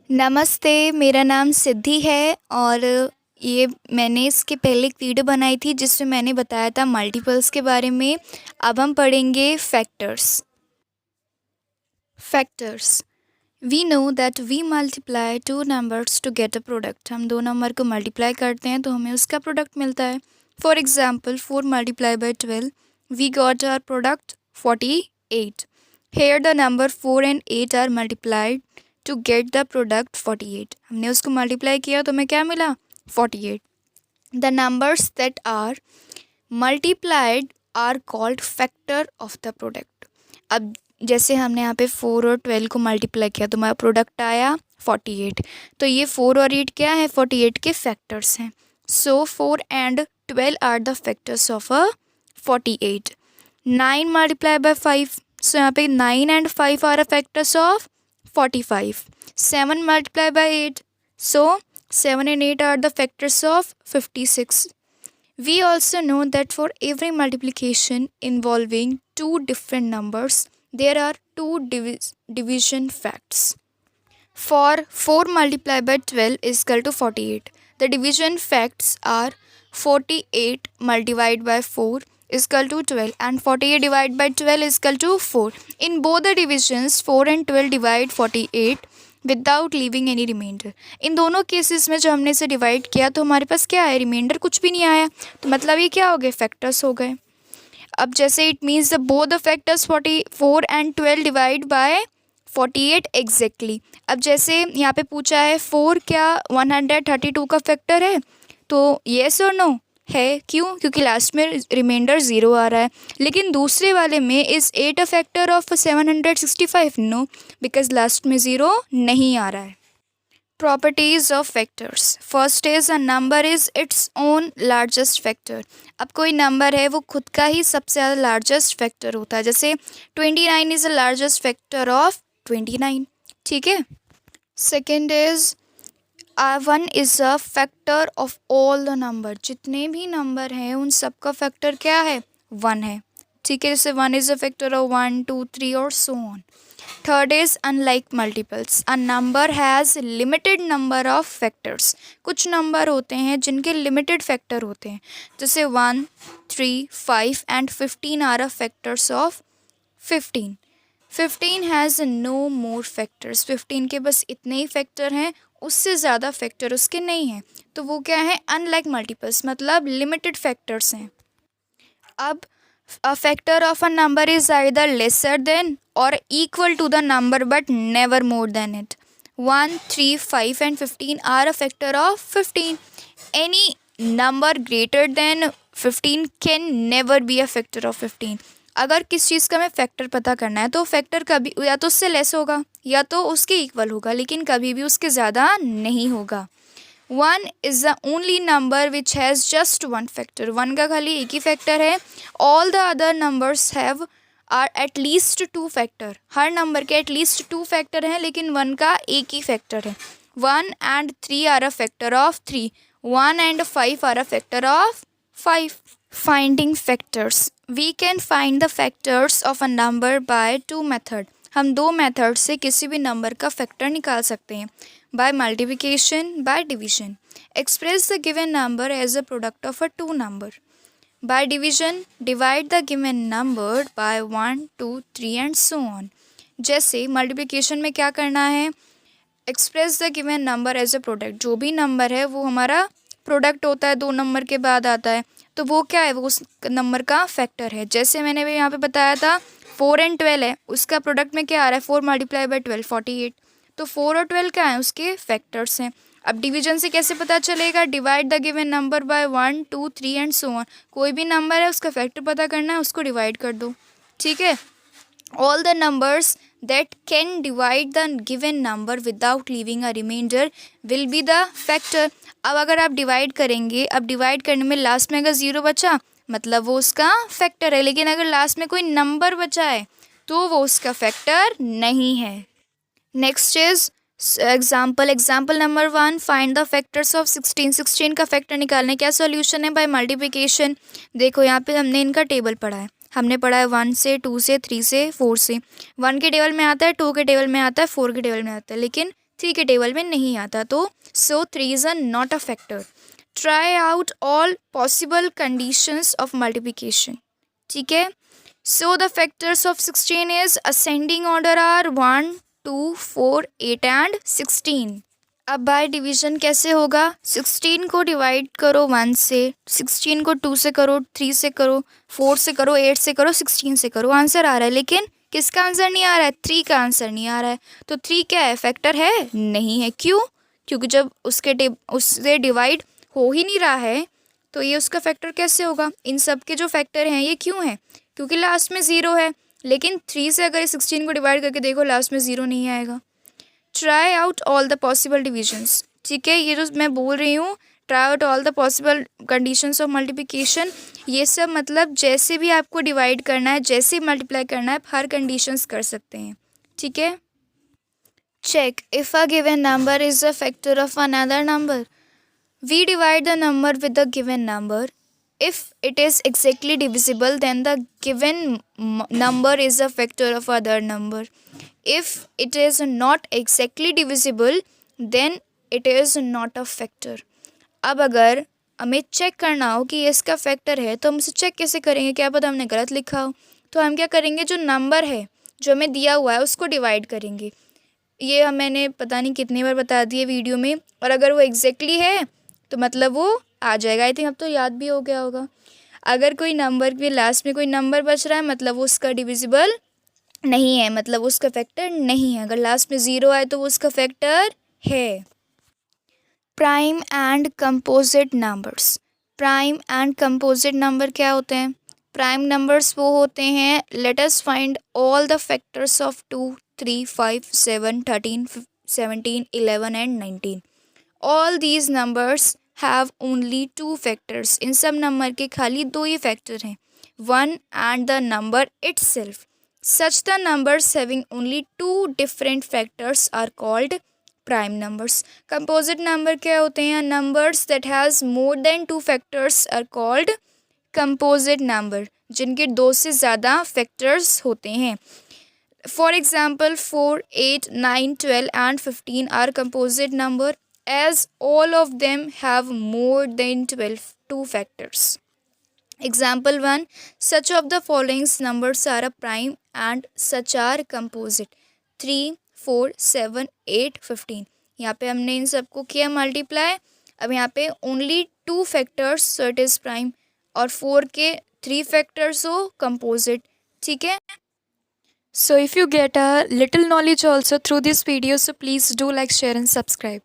नमस्ते, मेरा नाम सिद्धि है और ये मैंने इसके पहले एक वीडियो बनाई थी जिसमें मैंने बताया था मल्टीपल्स के बारे में। अब हम पढ़ेंगे factors. Factors, we know that we multiply two numbers to get a product. हम दो नंबर को मल्टीप्लाई करते हैं तो हमें उसका प्रोडक्ट मिलता है। For example 4 multiply by 12, we got our product 48। Here the number 4 and 8 are multiplied to get the product 48। हमने उसको मल्टीप्लाई किया तो हमें क्या मिला? 48। The numbers that are multiplied are called factor of the product. अब जैसे हमने यहाँ पे 4 और 12 को मल्टीप्लाई किया तो हमारा प्रोडक्ट आया 48। तो ये 4 और 8 क्या है? 48 के फैक्टर्स हैं। So 4 and 12 are the factors of a 48। 9 multiply by 5, so यहाँ पे 9 and 5 are a factors of 45. 7 multiplied by 8. So 7 and 8 are the factors of 56. We also know that for every multiplication involving two different numbers, there are two division facts. For 4 multiplied by 12 is equal to 48. The division facts are 48 multiplied by 4 is equal to 12 and 48 divided by 12 is equal to 4. In both the divisions 4 and 12 divide 48 without leaving any remainder. इन दोनों cases में जो हमने इसे divide किया तो हमारे पास क्या है? रिमाइंडर कुछ भी नहीं आया। तो मतलब ये क्या हो गए? फैक्टर्स हो गए। अब जैसे it means the both the factors 44 and 12 divide by 48 exactly. अब जैसे यहाँ पे पूछा है 4 क्या 132 का फैक्टर है? तो येस और नो है। क्यों? क्योंकि लास्ट में रिमाइंडर 0 आ रहा है। लेकिन दूसरे वाले में is 8 a factor of 765? No, because last में 0 नहीं आ रहा है। Properties of factors. First is a number is its own largest factor. अब कोई नंबर है वो खुद का ही सबसे ज़्यादा लार्जेस्ट फैक्टर होता है। जैसे 29 is the largest factor of 29। ठीक है। Second is 1 is a factor of all the number. जितने भी नंबर हैं उन सब का फैक्टर क्या है? 1 है। ठीक है। जैसे 1 इज़ अ फैक्टर ऑफ 1, 2, 3 और so on. Third is unlike multiples, a number has limited number of factors. कुछ नंबर होते हैं जिनके लिमिटेड फैक्टर होते हैं। जैसे 1, 3, 5 and 15 are a factors of 15। 15 has no more factors. 15 के बस इतने ही फैक्टर हैं, उससे ज़्यादा फैक्टर उसके नहीं हैं। तो वो क्या है? अनलाइक मल्टीपल्स, मतलब लिमिटेड फैक्टर्स हैं। अब a factor of a number is either lesser than or equal to the number but never more than it. 1, 3, 5 and 15 are a factor of 15. Any number greater than 15 can never be a factor of 15. अगर किस चीज़ का हमें factor पता करना है तो factor कभी या तो उससे लेस होगा या तो उसके इक्वल होगा, लेकिन कभी भी उसके ज़्यादा नहीं होगा। 1 is the only number which has just 1 factor. 1 का खाली एक ही फैक्टर है। All the other numbers have are at least 2 factor. हर नंबर के एटलीस्ट 2 फैक्टर हैं, लेकिन 1 का एक ही फैक्टर है। 1 and 3 are a factor of 3। 1 and 5 are a factor of 5। Finding factors. We can find the factors of a number by 2 method. हम 2 method से किसी भी नंबर का फैक्टर निकाल सकते हैं। by multiplication, by division. Express the given number as a product of a two number. By division, divide the given number by 1, 2, 3 and so on. जैसे multiplication में क्या करना है? Express the given number as a product. जो भी number है वो हमारा प्रोडक्ट होता है, 2 नंबर के बाद आता है, तो वो क्या है? वो उस नंबर का फैक्टर है। जैसे मैंने भी यहाँ पे बताया था 4 and 12 है, उसका प्रोडक्ट में क्या आ रहा है? 4 मल्टीप्लाई बाई 12 48। तो 4 और 12 क्या है? उसके फैक्टर्स हैं। अब डिवीजन से कैसे पता चलेगा? Divide the given number by 1, 2, 3 and so on. कोई भी नंबर है उसका फैक्टर पता करना है, उसको डिवाइड कर दो। ठीक है। All the numbers that can divide the given number without leaving a remainder will be the factor. अब अगर आप डिवाइड करेंगे, अब डिवाइड करने में लास्ट में अगर 0 बचा मतलब वो उसका फैक्टर है, लेकिन अगर लास्ट में कोई नंबर बचा है तो वो उसका फैक्टर नहीं है। Next is example number 1, find the factors of 16। 16 का फैक्टर निकालने क्या सॉल्यूशन है? By multiplication. देखो यहाँ पे हमने इनका टेबल पढ़ा है। हमने पढ़ा है 1 से 2 से 3 से 4 से। 1 के टेबल में आता है, 2 के टेबल में आता है, 4 के टेबल में आता है, लेकिन 3 के टेबल में नहीं आता, तो so 3 is not a factor. Try out all possible conditions of multiplication, ठीक है। So the factors of 16 is ascending order are 1, 2, 4, 8 and 16। अब बाय डिवीजन कैसे होगा? 16 को डिवाइड करो 1 से, 16 को 2 से करो, 3 से करो, 4 से करो, 8 से करो, 16 से करो, आंसर आ रहा है। लेकिन किसका आंसर नहीं आ रहा है? 3 का आंसर नहीं आ रहा है। तो 3 क्या है? फैक्टर है? नहीं है। क्यों? क्योंकि जब उससे डिवाइड हो ही नहीं रहा है तो ये उसका फैक्टर कैसे होगा? इन सब के जो फैक्टर हैं ये क्यों हैं? क्योंकि लास्ट में 0 है। लेकिन 3 से अगर 16 को डिवाइड करके देखो, लास्ट में 0 नहीं आएगा। Try out all the possible divisions, ठीक है। ये जो मैं बोल रही हूँ, try out all the possible conditions of multiplication, ये सब मतलब जैसे भी आपको डिवाइड करना है, जैसे मल्टीप्लाई करना है, आप हर कंडीशंस कर सकते हैं, ठीक है। Check if a given number is a factor of another number, we divide the number with the given number. If it is exactly divisible, then the given number is a factor of other number. If it is not exactly divisible, then it is not a factor. अब अगर हमें check करना हो कि ये इसका factor है, तो हम इसे चेक कैसे करेंगे? क्या पता हमने गलत लिखा हो। तो हम क्या करेंगे, जो नंबर है जो हमें दिया हुआ है उसको डिवाइड करेंगे। ये मैंने पता नहीं कितनी बार बता दिए वीडियो में। और अगर वो एग्जैक्टली है तो मतलब वो आ जाएगा। आई थिंक अब तो याद भी हो गया होगा। अगर कोई नंबर के लास्ट में कोई नंबर बच रहा है, मतलब वो उसका डिविजिबल नहीं है, मतलब उसका फैक्टर नहीं है। अगर लास्ट में 0 आए तो वो उसका फैक्टर है। Prime and composite numbers, prime and composite number क्या होते हैं? प्राइम नंबर्स वो होते हैं, let us find all the factors of 2, 3, 5, 7, 13, 17, 11 and 19। All these numbers have only 2 factors. इन सब नंबर के खाली 2 ही फैक्टर हैं, 1 and the number itself. Such the numbers having only 2 different factors are called prime numbers. Composite number क्या होते हैं? Numbers that has more than 2 factors are called composite number, जिनके 2 से ज़्यादा फैक्टर्स होते हैं। For example 4, 8, 9, 12 and 15 are composite number as all of them have more than 2 factors. Example 1, such of the following numbers are a prime and such are composite. 3, 4, 7, 8, 15. यहाँ पे हमने इन सबको किया मल्टीप्लाई। अब यहाँ पे only 2 factors, so it is prime, और 4 के 3 फैक्टर्स हो कंपोजिट, ठीक है। So if you get a little knowledge also through this video, so please do like, share and subscribe.